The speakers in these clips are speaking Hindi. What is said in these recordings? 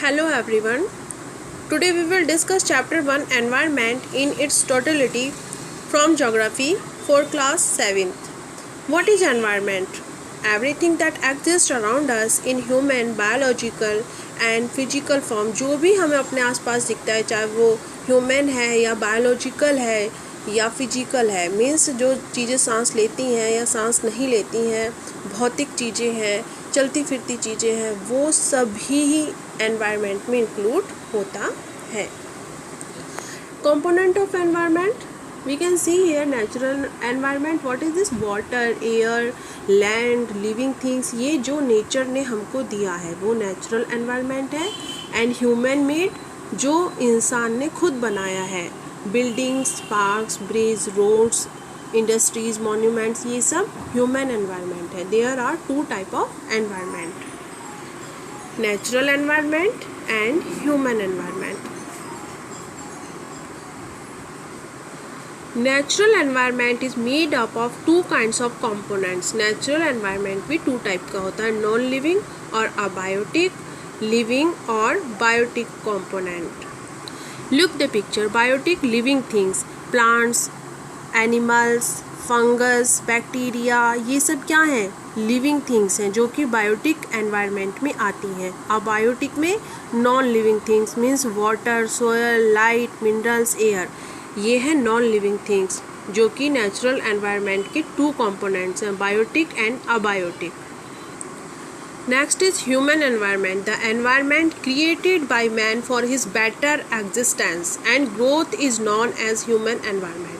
Hello everyone. Today we will discuss chapter 1 environment in its totality from geography for class 7th. What is environment? Everything that exists around us in human, biological and physical form. जो भी हमें अपने आसपास दिखता है, चाहे वो ह्यूमन है या बायोलॉजिकल है या फिजिकल है, मीन्स जो चीज़ें सांस लेती हैं या सांस नहीं लेती हैं, भौतिक चीज़ें हैं, चलती फिरती चीज़ें हैं, वो सभी ही एनवायरनमेंट में इंक्लूड होता है. Component of environment we can see here natural environment. what is this? water, air, land, living things. ये जो नेचर ने हमको दिया है वो नेचुरल एनवायरनमेंट है. एंड ह्यूमन मेड, जो इंसान ने खुद बनाया है, buildings, parks, bridge, roads, industries, monuments, ये सब ह्यूमन एनवायरनमेंट है. There are two type of environment, natural environment and human environment. Natural environment is made up of two kinds of components. Natural environment भी टू टाइप का होता है, नॉन लिविंग और अबायोटिक, लिविंग और biotic component. Look the picture. Biotic living things, plants, animals, fungus, bacteria, ये सब क्या हैं? लिविंग थिंग्स हैं जो कि बायोटिक एनवायरनमेंट में आती हैं. अबायोटिक में non living things means water, soil, light, minerals, air, ये है नॉन लिविंग थिंग्स जो कि नेचुरल एनवायरनमेंट के टू कंपोनेंट्स हैं, biotic and abiotic. Next is human environment. The environment created by man for his better existence and growth is known as human environment.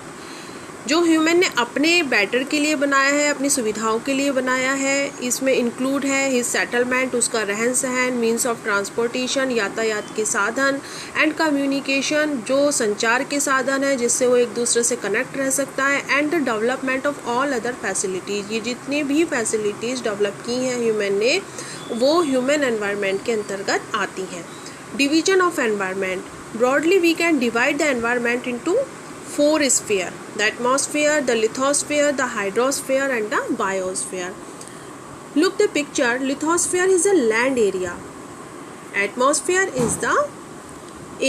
जो ह्यूमन ने अपने बेटर के लिए बनाया है, अपनी सुविधाओं के लिए बनाया है, इसमें इंक्लूड है हिज सेटलमेंट, उसका रहन सहन, मीन्स ऑफ ट्रांसपोर्टेशन, यातायात के साधन, एंड कम्युनिकेशन, जो संचार के साधन है जिससे वो एक दूसरे से कनेक्ट रह सकता है, and the development of all other facilities. ये जितनी भी फैसिलिटीज़ डेवलप की हैं ह्यूमन ने, वो ह्यूमन एनवायरनमेंट के अंतर्गत आती हैं. Division of environment. Broadly we can divide the environment into four sphere: the atmosphere, the lithosphere, the hydrosphere and the biosphere. Look the picture. Lithosphere is a land area. Atmosphere is the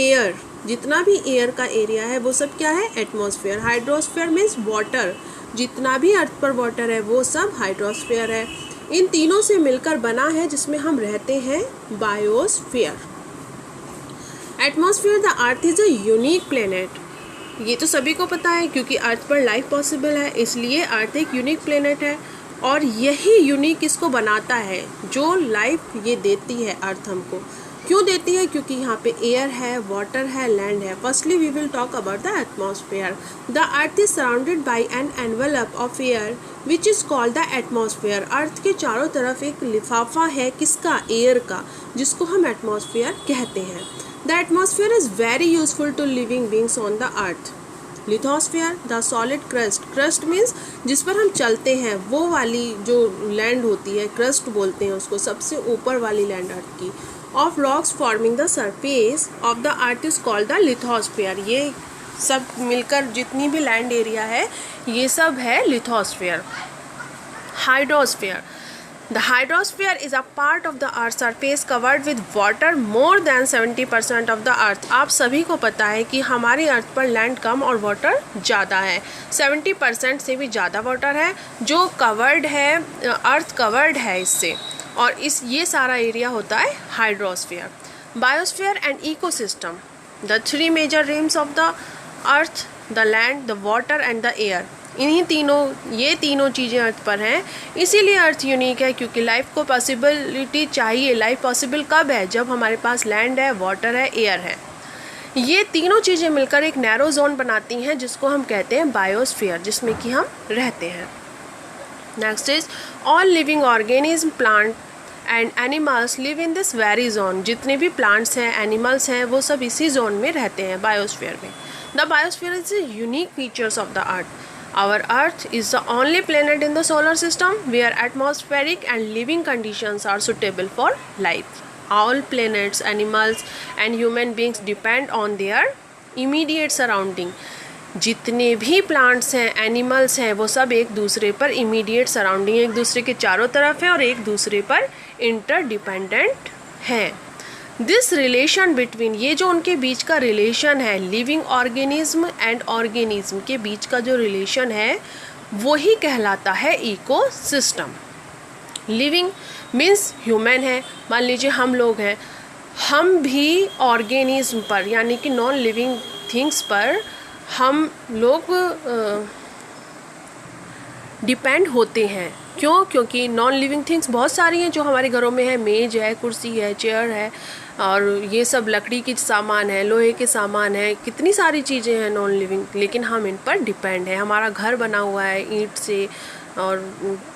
air. जितना भी एयर का एरिया है वो सब क्या है? एटमॉस्फेयर. Hydrosphere means water. जितना भी अर्थ पर वाटर है वो सब हाइड्रोस्फेयर है. इन तीनों से मिलकर बना है जिसमें हम रहते हैं biosphere. Atmosphere. The earth is a unique planet. ये तो सभी को पता है क्योंकि अर्थ पर लाइफ पॉसिबल है, इसलिए अर्थ एक यूनिक प्लेनेट है. और यही यूनिक इसको बनाता है, जो लाइफ ये देती है अर्थ हमको. क्यों देती है? क्योंकि यहाँ पे एयर है, वाटर है, लैंड है. Firstly we will talk about the atmosphere. The earth is surrounded by an envelope of air which is called the atmosphere. Earth के चारों तरफ एक लिफाफा है, किसका? एयर का, जिसको हम एटमॉस्फेयर कहते हैं. The atmosphere is very useful to living beings on the earth. Lithosphere, the solid crust. Crust means जिस पर हम चलते हैं, वो वाली जो लैंड होती है, crust बोलते हैं उसको, सबसे ऊपर वाली लैंड अर्थ की. Of rocks forming the surface of the earth is called the lithosphere. ये सब मिलकर जितनी भी लैंड एरिया है ये सब है lithosphere. Hydrosphere. The hydrosphere is a part of the earth's surface covered with water more than 70% of the earth. आप सभी को पता है कि हमारी अर्थ पर लैंड कम और वाटर ज़्यादा है. 70% से भी ज़्यादा वाटर है जो कवर्ड है, अर्थ कवर्ड है इससे, और ये सारा एरिया होता है hydrosphere. Biosphere and ecosystem. The three major rims of the earth, the land, the water and the air. ये तीनों चीज़ें अर्थ पर हैं, इसीलिए अर्थ यूनिक है. क्योंकि लाइफ को पॉसिबिलिटी चाहिए. लाइफ पॉसिबल कब है? जब हमारे पास लैंड है, वाटर है, एयर है. ये तीनों चीज़ें मिलकर एक नैरो जोन बनाती हैं जिसको हम कहते हैं बायोस्फीयर, जिसमें कि हम रहते हैं. Next is all living organism, plant and animals live in this very zone. जितने भी प्लांट्स हैं, एनिमल्स हैं, वो सब इसी जोन में रहते हैं, बायोस्फीयर में. The biosphere is the unique features of the earth. Our Earth is the only planet in the solar system where atmospheric and living conditions are suitable for life. All planets, animals and human beings depend on their immediate surrounding. जितने भी प्लांट्स हैं, एनिमल्स हैं, वो सब एक दूसरे पर इमीडिएट सराउंडिंग, एक दूसरे के चारों तरफ है और एक दूसरे पर इंटरडिपेंडेंट हैं. दिस रिलेशन बिटवीन, ये जो उनके बीच का रिलेशन है, लिविंग ऑर्गेनिज्म एंड ऑर्गेनिज्म के बीच का जो रिलेशन है वही कहलाता है इकोसिस्टम। लिविंग मीन्स ह्यूमन है, मान लीजिए हम लोग हैं, हम भी ऑर्गेनिज्म पर यानी कि नॉन लिविंग थिंग्स पर हम लोग डिपेंड होते हैं। क्यों? क्योंकि नॉन लिविंग थिंग्स बहुत सारी हैं जो हमारे घरों में है, मेज है, कुर्सी है, चेयर है, और ये सब लकड़ी की सामान है, लोहे के सामान है, कितनी सारी चीज़ें हैं नॉन लिविंग, लेकिन हम इन पर डिपेंड हैं। हमारा घर बना हुआ है ईंट से और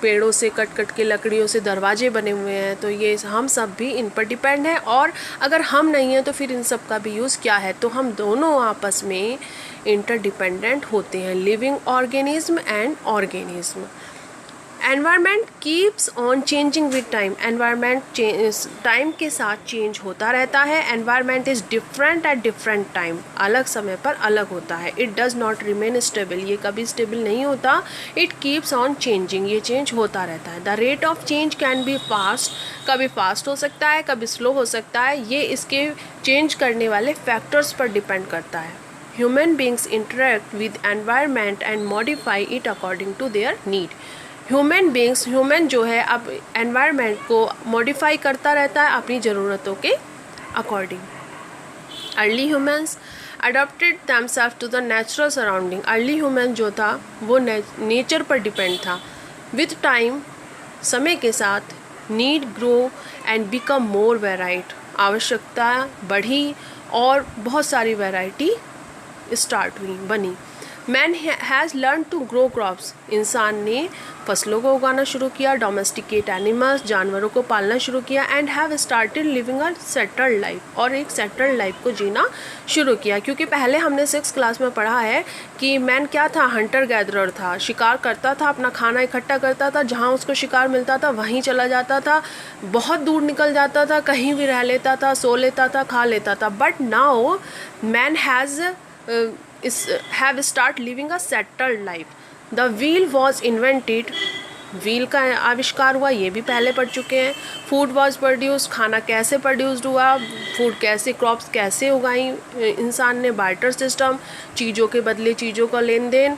पेड़ों से कट कट के, लकड़ियों से दरवाजे बने हुए हैं, तो ये हम सब भी इन पर डिपेंड हैं। और अगर हम नहीं हैं तो फिर इन सब का भी यूज़ क्या है? तो हम दोनों आपस में इंटरडिपेंडेंट होते हैं, living organism and organism. Environment keeps on changing with time, environment time के साथ चेंज होता रहता है। Environment is different at different time, अलग समय पर अलग होता है। It does not remain stable, ये कभी स्टेबल नहीं होता। इट कीप्स ऑन चेंजिंग, ये चेंज होता रहता है। The rate of change can be fast, कभी फास्ट हो सकता है, कभी स्लो हो सकता है। ये इसके चेंज करने वाले फैक्टर्स पर डिपेंड करता है। Human beings interact with environment and modify it according to their need. Human beings, human जो है अब एनवायरनमेंट को मॉडिफाई करता रहता है अपनी ज़रूरतों के according. Early humans adopted themself to the natural surrounding, early human जो था वो नेचर पर डिपेंड था। विथ टाइम, समय के साथ, need grow and become more varied, आवश्यकता बढ़ी और बहुत सारी वैरायटी स्टार्ट हुई, बनी। Man has learn to grow crops, इंसान ने फसलों को उगाना शुरू किया। डोमेस्टिकेट एनिमल्स, जानवरों को पालना शुरू किया। And have started living a settled life, और एक सेटल्ड लाइफ को जीना शुरू किया। क्योंकि पहले हमने 6th क्लास में पढ़ा है कि मैन क्या था? हंटर गैदरर था, शिकार करता था, अपना खाना इकट्ठा करता था, जहाँ उसको शिकार मिलता था वहीं चला जाता था, बहुत दूर निकल जाता था, कहीं भी रह लेता था, सो लेता था, खा लेता था। But now man has have start living a settled life. The wheel was invented, wheel का आविष्कार हुआ, ये भी पहले पढ़ चुके हैं। फूड वॉज प्रोड्यूस, खाना कैसे प्रोड्यूस्ड हुआ, फूड कैसे, क्रॉप्स कैसे उगाई इंसान ने, बार्टर सिस्टम, चीज़ों के बदले चीज़ों का लेन देन,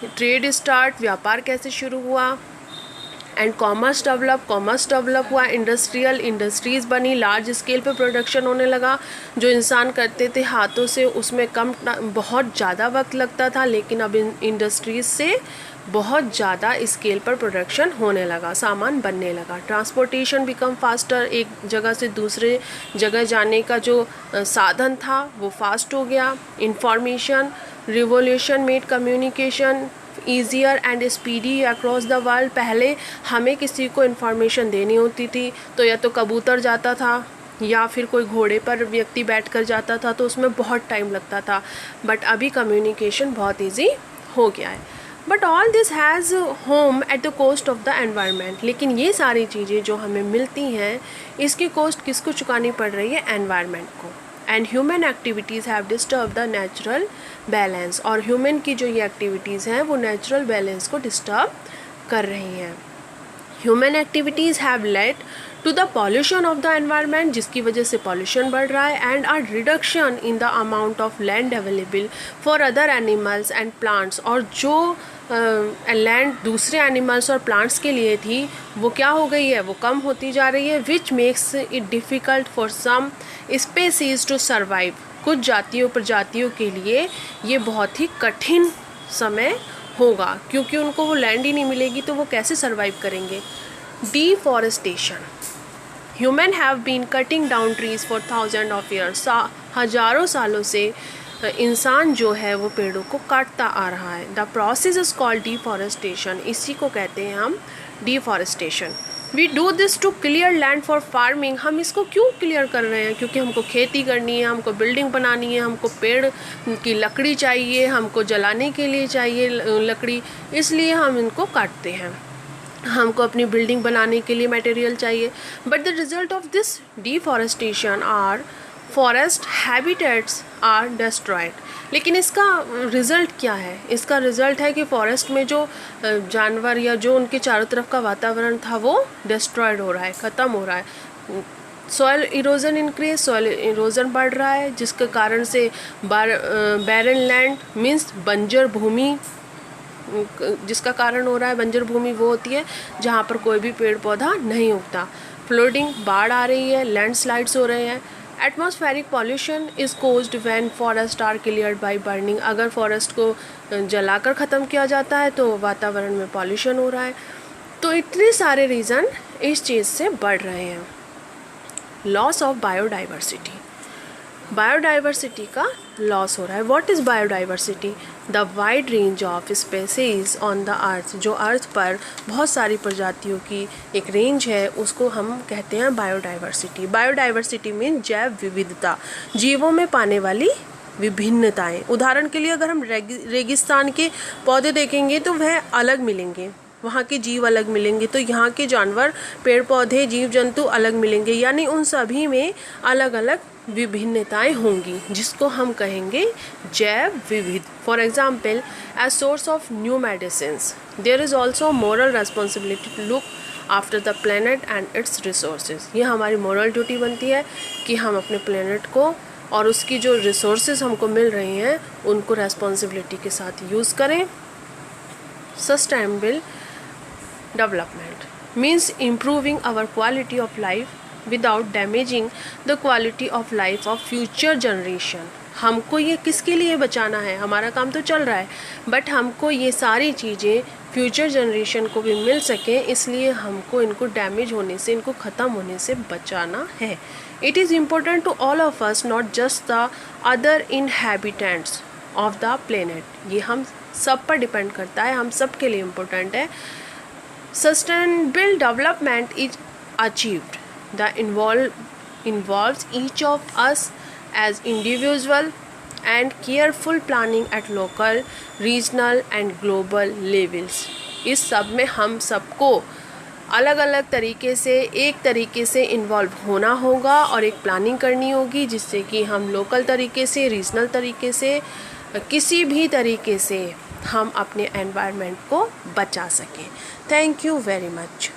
ट्रेड स्टार्ट, व्यापार कैसे शुरू हुआ, एंड कॉमर्स डेवलप हुआ। इंडस्ट्रीज़ बनी, लार्ज स्केल पे प्रोडक्शन होने लगा। जो इंसान करते थे हाथों से उसमें बहुत ज़्यादा वक्त लगता था, लेकिन अब इंडस्ट्रीज़ से बहुत ज़्यादा स्केल पर प्रोडक्शन होने लगा, सामान बनने लगा। ट्रांसपोर्टेशन बिकम फास्टर, एक जगह से दूसरे जगह जाने का जो साधन था वो फास्ट हो गया। Information revolution made communication easier and speedy across the world. पहले हमें किसी को इन्फॉर्मेशन देनी होती थी तो या तो कबूतर जाता था या फिर कोई घोड़े पर व्यक्ति बैठकर जाता था, तो उसमें बहुत टाइम लगता था। बट अभी कम्युनिकेशन बहुत ईजी हो गया है। But all this has home at the cost of the environment, लेकिन ये सारी चीज़ें जो हमें मिलती हैं इसकी कॉस्ट किसको चुकानी पड़ रही है? एनवायरनमेंट को। And human activities have disturb the natural balance, और ह्यूमन की जो ये एक्टिविटीज़ हैं वो नेचुरल बैलेंस को डिस्टर्ब कर रही हैं। Human activities have led to the pollution of the environment, जिसकी वजह से पॉल्यूशन बढ़ रहा है। And a reduction in the amount of land available for other animals and plants, और जो लैंड दूसरे एनिमल्स और प्लांट्स के लिए थी वो क्या हो गई है? वो कम होती जा रही है। Which makes it difficult for some species to survive, कुछ जातियों प्रजातियों के लिए ये बहुत ही कठिन समय होगा, क्योंकि उनको वो लैंड ही नहीं मिलेगी तो वो कैसे सर्वाइव करेंगे। Deforestation, human have been cutting down trees for thousand of years, हजारों सालों से इंसान जो है वो पेड़ों को काटता आ रहा है। The process is called deforestation, इसी को कहते हैं हम deforestation. We do this to clear land for farming, हम इसको क्यों क्लियर कर रहे हैं? क्योंकि हमको खेती करनी है, हमको बिल्डिंग बनानी है, हमको पेड़ की लकड़ी चाहिए, हमको जलाने के लिए चाहिए लकड़ी, इसलिए हम इनको काटते हैं। हमको अपनी बिल्डिंग बनाने के लिए मटेरियल चाहिए। But the result of this deforestation are forest habitats are destroyed, लेकिन इसका रिज़ल्ट क्या है? इसका रिज़ल्ट है कि फॉरेस्ट में जो जानवर या जो उनके चारों तरफ का वातावरण था वो डिस्ट्रॉयड हो रहा है, ख़त्म हो रहा है। Soil erosion increase, soil erosion बढ़ रहा है जिसके कारण से बैरन लैंड मीन्स बंजर भूमि, जिसका कारण हो रहा है बंजर भूमि वो होती है जहाँ पर कोई भी पेड़ पौधा नहीं उगता। फ्लडिंग, बाढ़ आ रही है, लैंडस्लाइड्स हो रहे हैं। Atmospheric pollution is caused when forest are cleared by burning, अगर फॉरेस्ट को जलाकर ख़त्म किया जाता है तो वातावरण में पॉल्यूशन हो रहा है। तो इतने सारे रीज़न इस चीज़ से बढ़ रहे हैं। लॉस ऑफ बायोडाइवर्सिटी, बायोडाइवर्सिटी का लॉस हो रहा है। What is biodiversity? The wide range of species on the earth, जो अर्थ पर बहुत सारी प्रजातियों की एक रेंज है उसको हम कहते हैं बायोडाइवर्सिटी। बायोडाइवर्सिटी मीन जैव विविधता, जीवों में पाने वाली विभिन्नताएं। उदाहरण के लिए अगर हम रेगिस्तान के पौधे देखेंगे तो वह अलग मिलेंगे, वहाँ के जीव अलग मिलेंगे, तो यहाँ के जानवर, पेड़ पौधे, जीव जंतु अलग मिलेंगे, यानी उन सभी में अलग अलग विभिन्नताएं होंगी जिसको हम कहेंगे जैव विविध। For example, as source of new medicines there is also moral responsibility to look after the planet and its resources. ये हमारी मोरल ड्यूटी बनती है कि हम अपने प्लेनेट को और उसकी जो रिसोर्सेज हमको मिल रही हैं उनको रेस्पॉन्सिबिलिटी के साथ यूज़ करें। Sustainable development means improving our quality of life without damaging the quality of life of future generation। हमको ये किसके लिए बचाना है? हमारा काम तो चल रहा है बट हमको ये सारी चीज़ें फ्यूचर जनरेशन को भी मिल सके, इसलिए हमको इनको डैमेज होने से, इनको ख़त्म होने से बचाना है। It is important to all of us, not just the other inhabitants of the planet. ये हम सब पर डिपेंड करता है, हम सब के लिए इम्पोर्टेंट है। Sustainable development is achieved that involves each of us as individual and careful planning at local, regional and global levels। इस सब में हम सबको अलग अलग तरीके से, एक तरीके से इन्वॉल्व होना होगा और एक प्लानिंग करनी होगी जिससे कि हम लोकल तरीके से, रीजनल तरीके से, किसी भी तरीके से हम अपने एनवायरनमेंट को बचा सकें। Thank you very much.